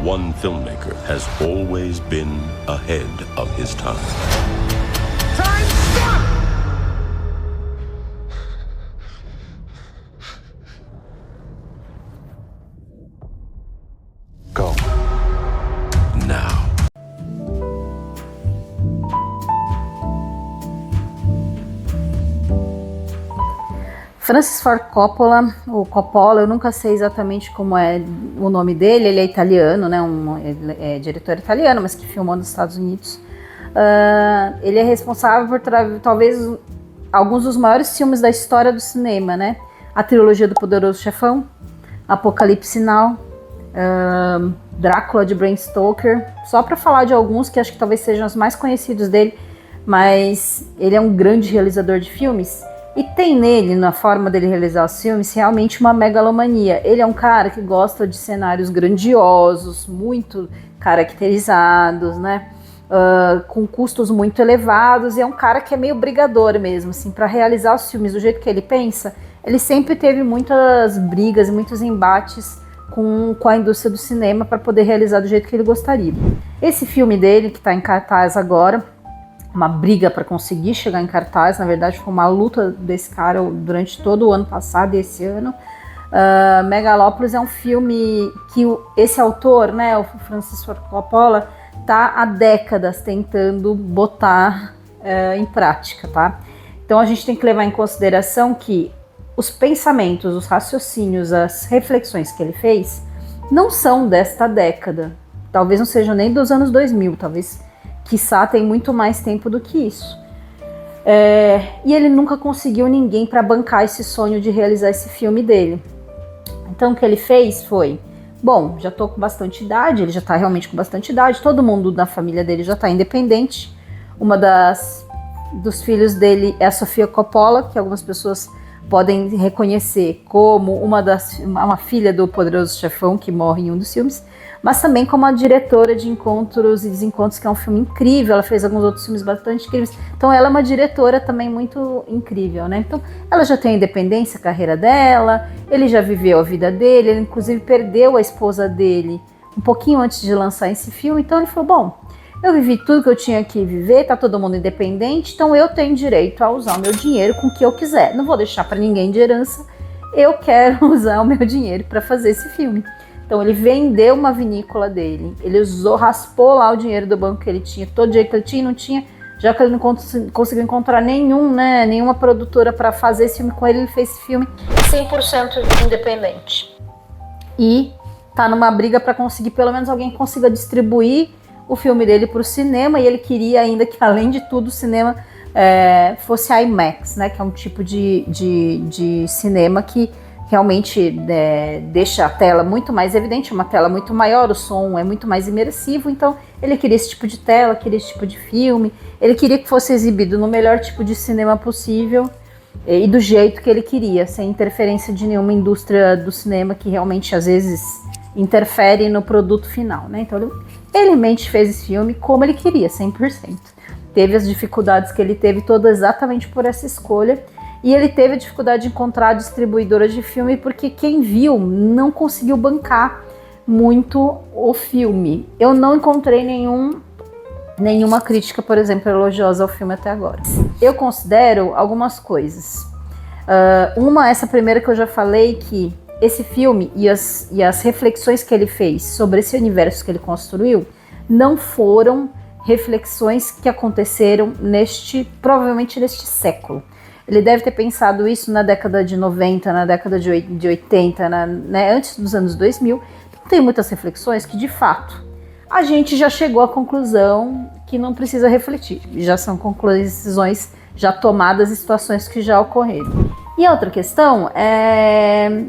one filmmaker has always been ahead of his time. Time, stop! Go. Now. Francis Ford Coppola, ou Coppola, eu nunca sei exatamente como é o nome dele, ele é italiano, né? Ele é diretor italiano, mas que filmou nos Estados Unidos. Ele é responsável por talvez alguns dos maiores filmes da história do cinema, né? A trilogia do Poderoso Chefão, Apocalipse Now, Drácula de Bram Stoker, só para falar de alguns que acho que talvez sejam os mais conhecidos dele, mas ele é um grande realizador de filmes. E tem nele, na forma dele realizar os filmes, realmente uma megalomania. Ele é um cara que gosta de cenários grandiosos, muito caracterizados, né? Com custos muito elevados, e é um cara que é meio brigador mesmo, assim, para realizar os filmes do jeito que ele pensa. Ele sempre teve muitas brigas e muitos embates com a indústria do cinema para poder realizar do jeito que ele gostaria. Esse filme dele, que está em cartaz agora, uma briga para conseguir chegar em cartaz, na verdade foi uma luta desse cara durante todo o ano passado e esse ano. Megalópolis é um filme que esse autor, né, o Francis Ford Coppola, tá há décadas tentando botar em prática, tá? Então a gente tem que levar em consideração que os pensamentos, os raciocínios, as reflexões que ele fez não são desta década, talvez não sejam nem dos anos 2000, talvez quiçá tem muito mais tempo do que isso. E ele nunca conseguiu ninguém para bancar esse sonho de realizar esse filme dele. Então o que ele fez foi, bom, já estou com bastante idade, ele já está realmente com bastante idade, todo mundo da família dele já está independente. Uma dos filhos dele é a Sofia Coppola, que algumas pessoas podem reconhecer como uma filha do Poderoso Chefão, que morre em um dos filmes, mas também como a diretora de Encontros e Desencontros, que é um filme incrível. Ela fez alguns outros filmes bastante incríveis, então ela é uma diretora também muito incrível, né? Então ela já tem a independência, a carreira dela, ele já viveu a vida dele, ele inclusive perdeu a esposa dele um pouquinho antes de lançar esse filme, então ele falou, bom, eu vivi tudo que eu tinha que viver, tá todo mundo independente, então eu tenho direito a usar o meu dinheiro com o que eu quiser, não vou deixar para ninguém de herança, eu quero usar o meu dinheiro para fazer esse filme. Então ele vendeu uma vinícola dele, ele raspou lá o dinheiro do banco que ele tinha, todo o dinheiro que ele tinha, não tinha, já que ele não conseguiu encontrar nenhuma produtora para fazer esse filme com ele, ele fez esse filme 100% independente. E tá numa briga para conseguir, pelo menos alguém consiga distribuir o filme dele para o cinema, e ele queria ainda que, além de tudo, o cinema fosse IMAX, né, que é um tipo de cinema que realmente deixa a tela muito mais evidente, uma tela muito maior, o som é muito mais imersivo, então ele queria esse tipo de tela, queria esse tipo de filme, ele queria que fosse exibido no melhor tipo de cinema possível e do jeito que ele queria, sem interferência de nenhuma indústria do cinema que realmente às vezes interfere no produto final, né? Então ele mente fez esse filme como ele queria, 100%. Teve as dificuldades que ele teve todas exatamente por essa escolha. E ele teve a dificuldade de encontrar distribuidoras de filme porque quem viu não conseguiu bancar muito o filme. Eu não encontrei nenhuma crítica, por exemplo, elogiosa ao filme até agora. Eu considero algumas coisas. Essa primeira que eu já falei, que esse filme e as reflexões que ele fez sobre esse universo que ele construiu não foram reflexões que aconteceram provavelmente neste século. Ele deve ter pensado isso na década de 90, na década de 80, antes dos anos 2000. Então, tem muitas reflexões que, de fato, a gente já chegou à conclusão que não precisa refletir. Já são decisões já tomadas e situações que já ocorreram. E a outra questão é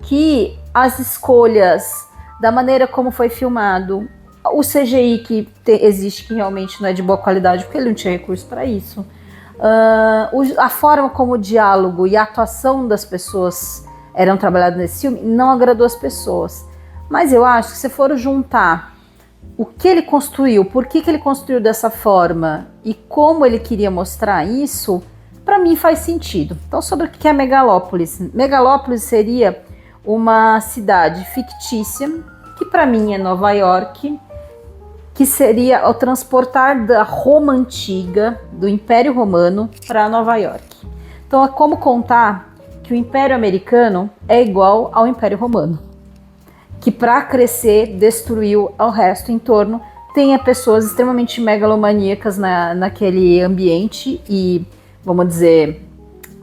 que as escolhas, da maneira como foi filmado, o CGI que existe, que realmente não é de boa qualidade, porque ele não tinha recurso para isso, a forma como o diálogo e a atuação das pessoas eram trabalhadas nesse filme não agradou as pessoas. Mas eu acho que se for juntar o que ele construiu, por que ele construiu dessa forma e como ele queria mostrar isso, para mim faz sentido. Então, sobre o que é Megalópolis? Megalópolis seria uma cidade fictícia que para mim é Nova York, que seria o transportar da Roma antiga, do Império Romano, para Nova York. Então é como contar que o Império Americano é igual ao Império Romano, que para crescer destruiu o resto em torno. Tenha pessoas extremamente megalomaníacas naquele ambiente e, vamos dizer,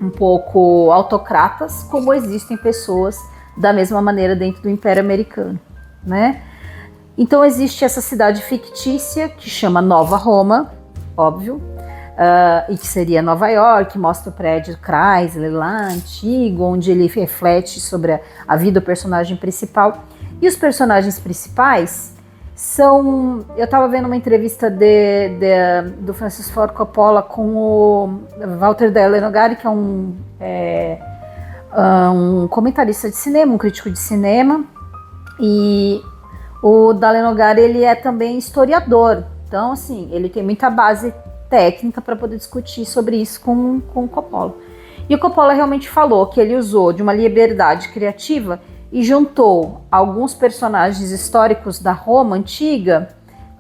um pouco autocratas, como existem pessoas da mesma maneira dentro do Império Americano, né? Então existe essa cidade fictícia que chama Nova Roma, óbvio, e que seria Nova York, mostra o prédio Chrysler lá, antigo, onde ele reflete sobre a vida do personagem principal. E os personagens principais são... Eu estava vendo uma entrevista do Francis Ford Coppola com o Walter Dellenogari, que é um comentarista de cinema, um crítico de cinema, e o Dellenogari, ele é também historiador, então assim, ele tem muita base técnica para poder discutir sobre isso com o Coppola. E o Coppola realmente falou que ele usou de uma liberdade criativa e juntou alguns personagens históricos da Roma antiga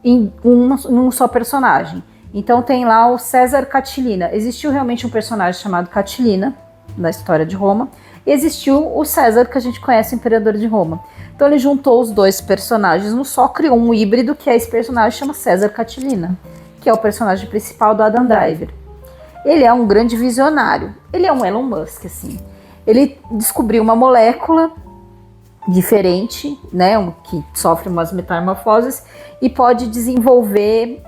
em um só personagem. Então tem lá o César Catilina. Existiu realmente um personagem chamado Catilina na história de Roma, e existiu o César, que a gente conhece, o imperador de Roma. Então ele juntou os dois personagens no só, criou um híbrido, que é esse personagem, chama César Catilina, que é o personagem principal do Adam Driver. Ele é um grande visionário, ele é um Elon Musk, assim. Ele descobriu uma molécula diferente, né, que sofre umas metamorfoses e pode desenvolver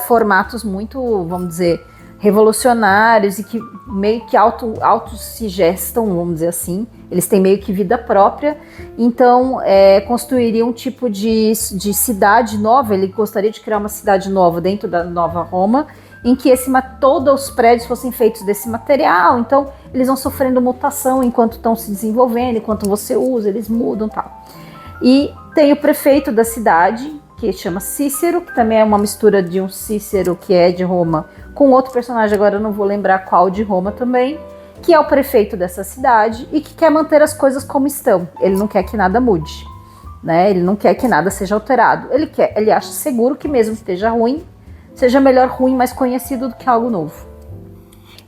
formatos muito, vamos dizer, revolucionários e que meio que auto se gestam, vamos dizer assim. Eles têm meio que vida própria, então construiria um tipo de cidade nova. Ele gostaria de criar uma cidade nova dentro da Nova Roma, em que todos os prédios fossem feitos desse material. Então eles vão sofrendo mutação enquanto estão se desenvolvendo, enquanto você usa, eles mudam e tal. E tem o prefeito da cidade, que chama Cícero, que também é uma mistura de um Cícero que é de Roma com outro personagem, agora eu não vou lembrar qual, de Roma também, que é o prefeito dessa cidade e que quer manter as coisas como estão. Ele não quer que nada mude, né? Ele não quer que nada seja alterado. Ele acha seguro que mesmo que esteja ruim, seja melhor ruim, mais conhecido do que algo novo.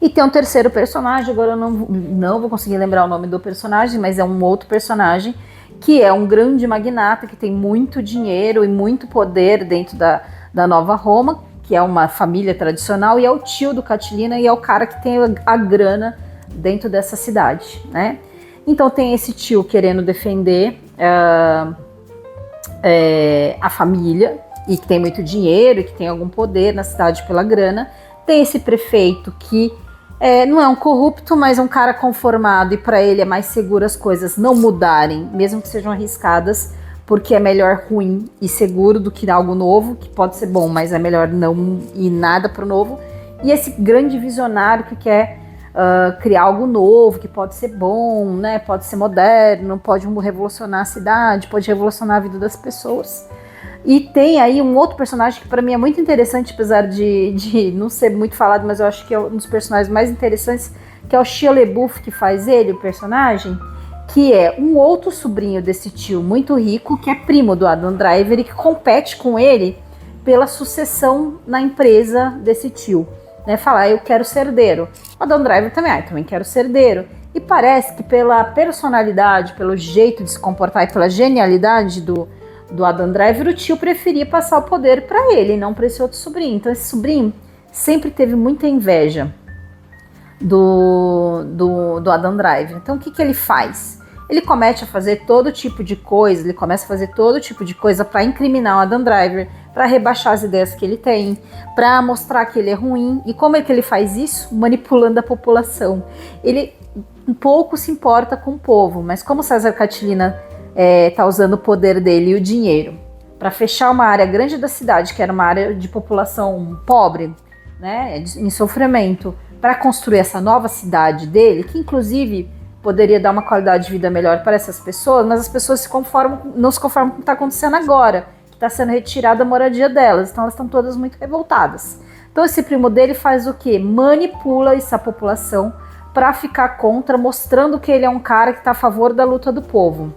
E tem um terceiro personagem, agora eu não vou conseguir lembrar o nome do personagem, mas é um outro personagem que é um grande magnata, que tem muito dinheiro e muito poder dentro da Nova Roma, que é uma família tradicional, e é o tio do Catilina e é o cara que tem a grana dentro dessa cidade, né? Então tem esse tio querendo defender a família, e que tem muito dinheiro e que tem algum poder na cidade pela grana. Tem esse prefeito que não é um corrupto, mas é um cara conformado, e para ele é mais seguro as coisas não mudarem, mesmo que sejam arriscadas, porque é melhor ruim e seguro do que algo novo, que pode ser bom, mas é melhor não ir nada pro novo. E esse grande visionário que quer criar algo novo, que pode ser bom, né? Pode ser moderno, pode revolucionar a cidade, pode revolucionar a vida das pessoas. E tem aí um outro personagem que para mim é muito interessante, apesar de não ser muito falado, mas eu acho que é um dos personagens mais interessantes, que é o Shia LaBeouf, que faz ele, o personagem, que é um outro sobrinho desse tio muito rico, que é primo do Adam Driver e que compete com ele pela sucessão na empresa desse tio, né? Falar, eu quero ser herdeiro. O Adam Driver também, também quero ser herdeiro. E parece que pela personalidade, pelo jeito de se comportar e pela genialidade do Adam Driver, o tio preferia passar o poder para ele, não para esse outro sobrinho. Então esse sobrinho sempre teve muita inveja do Adam Driver. Então o que ele faz? Ele começa a fazer todo tipo de coisa, para incriminar o Adam Driver, para rebaixar as ideias que ele tem, para mostrar que ele é ruim. E como é que ele faz isso? Manipulando a população. Ele um pouco se importa com o povo, mas como César Catilina tá usando o poder dele e o dinheiro para fechar uma área grande da cidade, que era uma área de população pobre, né, em sofrimento, para construir essa nova cidade dele, que inclusive poderia dar uma qualidade de vida melhor para essas pessoas, mas as pessoas não se conformam com o que está acontecendo agora, que está sendo retirada a moradia delas, então elas estão todas muito revoltadas. Então esse primo dele faz o quê? Manipula essa população para ficar contra, mostrando que ele é um cara que está a favor da luta do povo,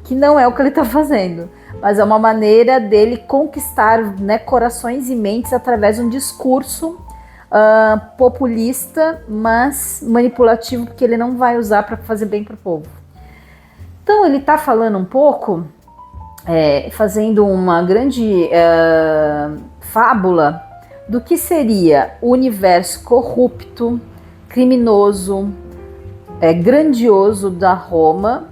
que não é o que ele está fazendo. mas é uma maneira dele conquistar, né, corações e mentes através de um discurso populista, mas manipulativo, porque ele não vai usar para fazer bem para o povo. Então ele está falando um pouco, fazendo uma grande fábula do que seria o universo corrupto, criminoso, grandioso da Roma,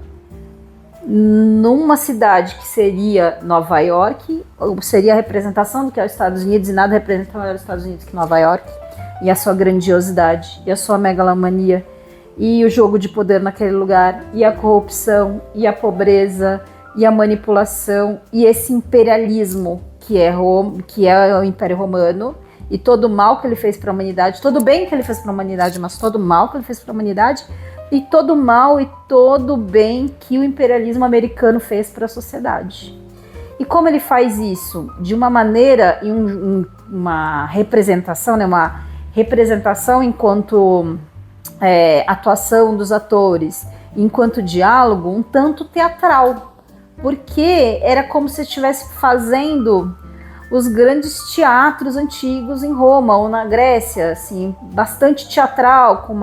numa cidade que seria Nova York, ou seria a representação do que é os Estados Unidos, e nada representa maior os Estados Unidos que Nova York, e a sua grandiosidade, e a sua megalomania, e o jogo de poder naquele lugar, e a corrupção, e a pobreza, e a manipulação, e esse imperialismo que é o Império Romano, e todo o mal que ele fez para a humanidade, todo o bem que ele fez para a humanidade, mas todo o mal que ele fez para a humanidade, e todo o mal e todo o bem que o imperialismo americano fez para a sociedade. E como ele faz isso? De uma maneira e uma representação, né? Uma representação enquanto atuação dos atores, enquanto diálogo, um tanto teatral, porque era como se estivesse fazendo os grandes teatros antigos em Roma ou na Grécia, assim, bastante teatral, com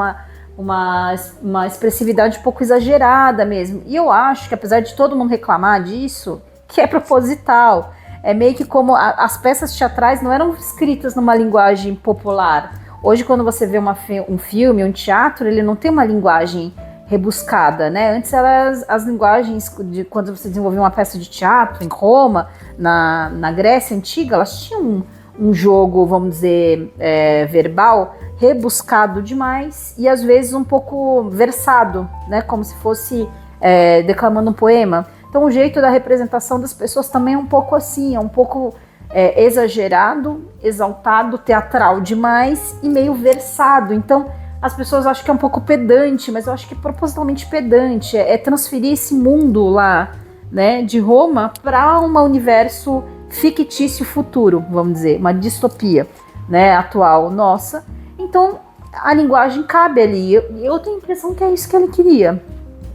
uma expressividade um pouco exagerada mesmo. E eu acho que, apesar de todo mundo reclamar disso, que é proposital, é meio que como as peças teatrais não eram escritas numa linguagem popular. Hoje, quando você vê um filme, um teatro, ele não tem uma linguagem rebuscada, né? Antes as linguagens de quando você desenvolvia uma peça de teatro em Roma, na Grécia Antiga, elas tinham um jogo, vamos dizer, verbal rebuscado demais e às vezes um pouco versado, né? Como se fosse declamando um poema. Então o jeito da representação das pessoas também é um pouco assim, é um pouco exagerado, exaltado, teatral demais e meio versado. Então as pessoas acham que é um pouco pedante, mas eu acho que é propositalmente pedante, transferir esse mundo lá, né, de Roma para um universo fictício futuro, vamos dizer, uma distopia, né, atual nossa. Então a linguagem cabe ali, eu tenho a impressão que é isso que ele queria.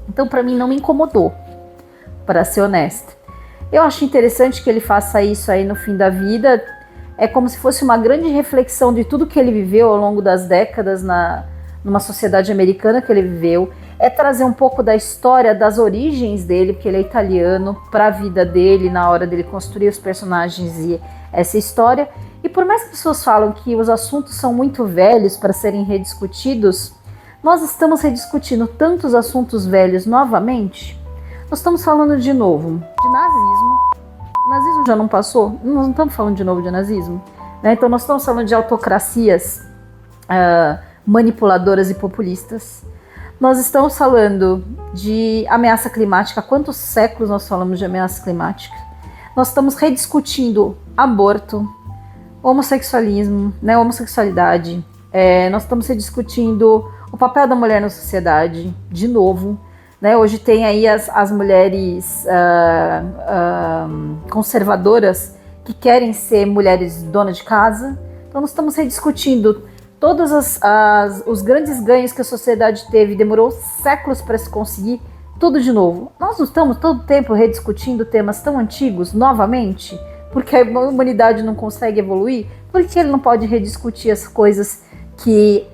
Então para mim não me incomodou, para ser honesta. Eu acho interessante que ele faça isso aí no fim da vida, é como se fosse uma grande reflexão de tudo que ele viveu ao longo das décadas numa sociedade americana que ele viveu, trazer um pouco da história, das origens dele, porque ele é italiano, para a vida dele, na hora dele construir os personagens e essa história. E por mais que as pessoas falam que os assuntos são muito velhos para serem rediscutidos, nós estamos rediscutindo tantos assuntos velhos novamente. Nós estamos falando de novo de nazismo. O nazismo já não passou? Nós não estamos falando de novo de nazismo, né? Então nós estamos falando de autocracias manipuladoras e populistas. Nós estamos falando de ameaça climática. Há quantos séculos nós falamos de ameaça climática? Nós estamos rediscutindo aborto, homossexualismo, né, homossexualidade. Nós estamos rediscutindo o papel da mulher na sociedade, de novo. Né? Hoje tem aí as mulheres conservadoras que querem ser mulheres donas de casa. Então nós estamos rediscutindo todos os grandes ganhos que a sociedade teve, demorou séculos para se conseguir, tudo de novo. Nós não estamos todo tempo rediscutindo temas tão antigos novamente, porque a humanidade não consegue evoluir, porque ele não pode rediscutir as coisas que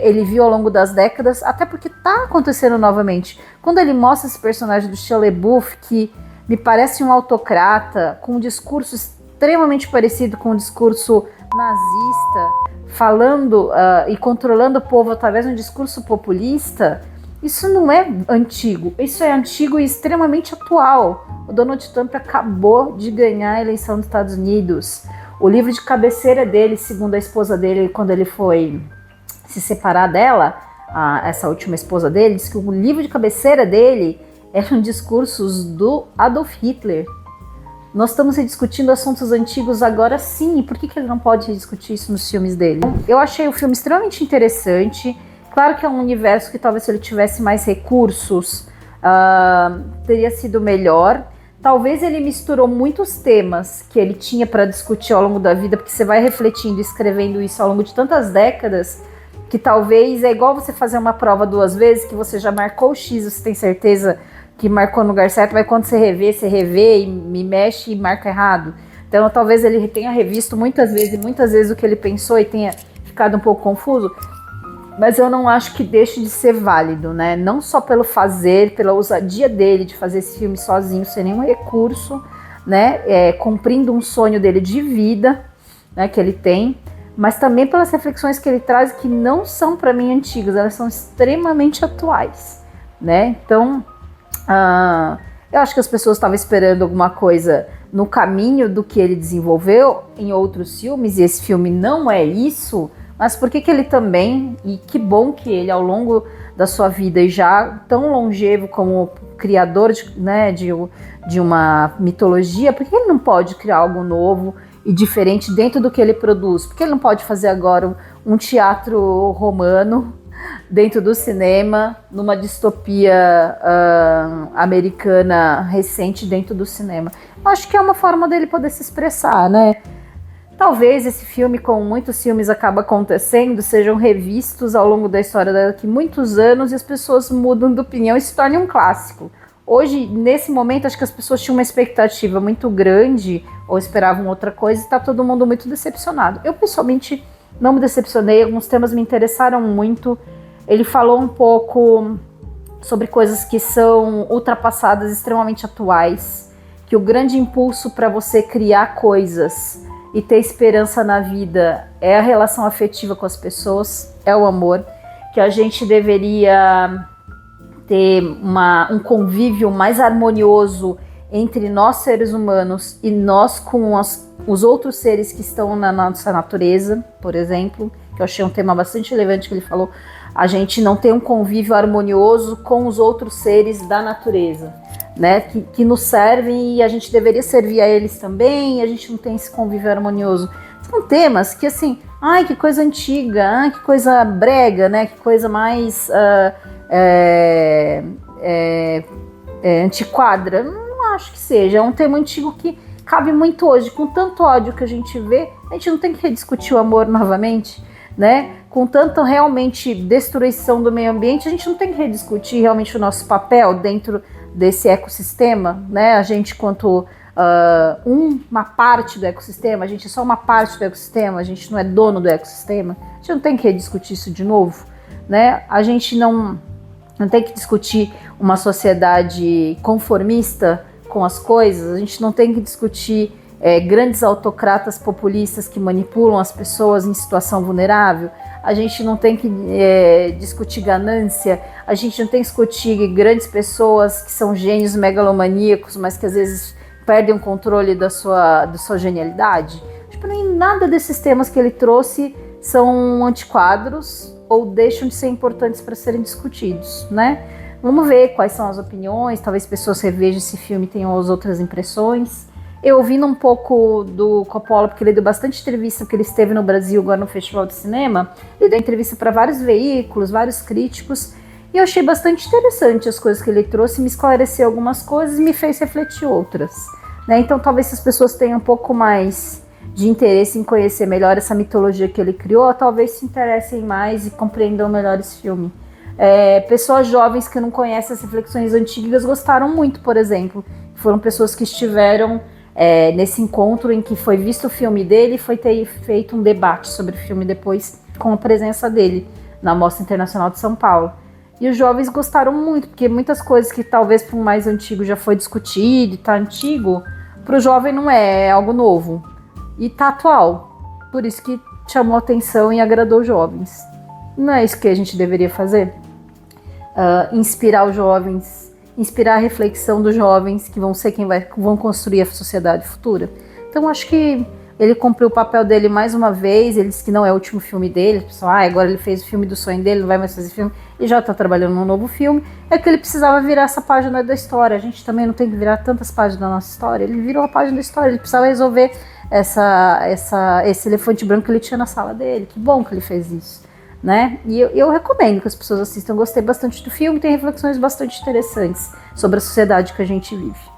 ele viu ao longo das décadas, até porque está acontecendo novamente. Quando ele mostra esse personagem do Shia LaBeouf, que me parece um autocrata, com um discurso extremamente parecido com o discurso nazista, falando e controlando o povo através de um discurso populista, isso não é antigo, isso é antigo e extremamente atual. O Donald Trump acabou de ganhar a eleição dos Estados Unidos. O livro de cabeceira dele, segundo a esposa dele, quando ele foi se separar dela, essa última esposa dele, disse que o livro de cabeceira dele eram discursos do Adolf Hitler. Nós estamos rediscutindo assuntos antigos agora sim, e por que ele não pode rediscutir isso nos filmes dele? Eu achei o filme extremamente interessante. Claro que é um universo que talvez se ele tivesse mais recursos, teria sido melhor. Talvez ele misturou muitos temas que ele tinha para discutir ao longo da vida, porque você vai refletindo e escrevendo isso ao longo de tantas décadas, que talvez é igual você fazer uma prova 2 vezes, que você já marcou o X, você tem certeza que marcou no lugar certo, vai quando você revê e me mexe e marca errado. Então talvez ele tenha revisto muitas vezes o que ele pensou e tenha ficado um pouco confuso, mas eu não acho que deixe de ser válido, né? Não só pelo fazer, pela ousadia dele de fazer esse filme sozinho, sem nenhum recurso, né? Cumprindo um sonho dele de vida, né, que ele tem, mas também pelas reflexões que ele traz, que não são, para mim, antigas, elas são extremamente atuais, né? Então, eu acho que as pessoas estavam esperando alguma coisa no caminho do que ele desenvolveu em outros filmes, e esse filme não é isso, mas por que ele também, e que bom que ele, ao longo da sua vida, e já tão longevo como criador de uma mitologia, por que ele não pode criar algo novo e diferente dentro do que ele produz? Porque ele não pode fazer agora um teatro romano dentro do cinema, numa distopia americana recente dentro do cinema? Eu acho que é uma forma dele poder se expressar, né? Talvez esse filme, como muitos filmes acaba acontecendo, sejam revistos ao longo da história daqui muitos anos e as pessoas mudam de opinião e se tornem um clássico. Hoje, nesse momento, acho que as pessoas tinham uma expectativa muito grande ou esperavam outra coisa e está todo mundo muito decepcionado. Eu, pessoalmente, não me decepcionei, alguns temas me interessaram muito. Ele falou um pouco sobre coisas que são ultrapassadas, extremamente atuais, que o grande impulso para você criar coisas e ter esperança na vida é a relação afetiva com as pessoas, é o amor, que a gente deveria ter um convívio mais harmonioso entre nós seres humanos e nós com os outros seres que estão na nossa natureza, por exemplo, que eu achei um tema bastante relevante que ele falou. A gente não tem um convívio harmonioso com os outros seres da natureza, né, que nos servem e a gente deveria servir a eles também, e a gente não tem esse convívio harmonioso. São temas que, assim, ai, que coisa antiga, ai, que coisa brega, né, que coisa mais antiquada. Não acho que seja, é um tema antigo que cabe muito hoje. Com tanto ódio que a gente vê, a gente não tem que rediscutir o amor novamente, né? Com tanta realmente destruição do meio ambiente, a gente não tem que rediscutir realmente o nosso papel dentro desse ecossistema, né? A gente, quanto uma parte do ecossistema, a gente é só uma parte do ecossistema, a gente não é dono do ecossistema, a gente não tem que rediscutir isso de novo, né? A gente não tem que discutir uma sociedade conformista com as coisas, a gente não tem que discutir grandes autocratas populistas que manipulam as pessoas em situação vulnerável, a gente não tem que discutir ganância, a gente não tem que discutir grandes pessoas que são gênios megalomaníacos, mas que às vezes perdem o controle da sua genialidade. Tipo, nem nada desses temas que ele trouxe são antiquados ou deixam de ser importantes para serem discutidos, né? Vamos ver quais são as opiniões, talvez pessoas revejam esse filme e tenham as outras impressões. Eu ouvindo um pouco do Coppola, porque ele deu bastante entrevista, porque ele esteve no Brasil agora no Festival de Cinema, ele deu entrevista para vários veículos, vários críticos, e eu achei bastante interessante as coisas que ele trouxe, me esclareceu algumas coisas e me fez refletir outras, né? Então talvez se as pessoas tenham um pouco mais de interesse em conhecer melhor essa mitologia que ele criou, talvez se interessem mais e compreendam melhor esse filme. Pessoas jovens que não conhecem as reflexões antigas gostaram muito, por exemplo. Foram pessoas que estiveram nesse encontro em que foi visto o filme dele e foi ter feito um debate sobre o filme depois com a presença dele na Mostra Internacional de São Paulo. E os jovens gostaram muito, porque muitas coisas que talvez para um mais antigo já foi discutido e tá antigo, para o jovem não é algo novo. E tá atual. Por isso que chamou atenção e agradou os jovens. Não é isso que a gente deveria fazer? Inspirar os jovens, inspirar a reflexão dos jovens que vão ser quem vão construir a sociedade futura. Então acho que ele cumpriu o papel dele mais uma vez. Ele disse que não é o último filme dele. O pessoal, agora ele fez o filme do sonho dele, não vai mais fazer filme, e já está trabalhando num novo filme. É que ele precisava virar essa página da história. A gente também não tem que virar tantas páginas da nossa história. Ele virou a página da história, ele precisava resolver esse elefante branco que ele tinha na sala dele. Que bom que ele fez isso, né? E eu recomendo que as pessoas assistam. Eu gostei bastante do filme, tem reflexões bastante interessantes sobre a sociedade que a gente vive.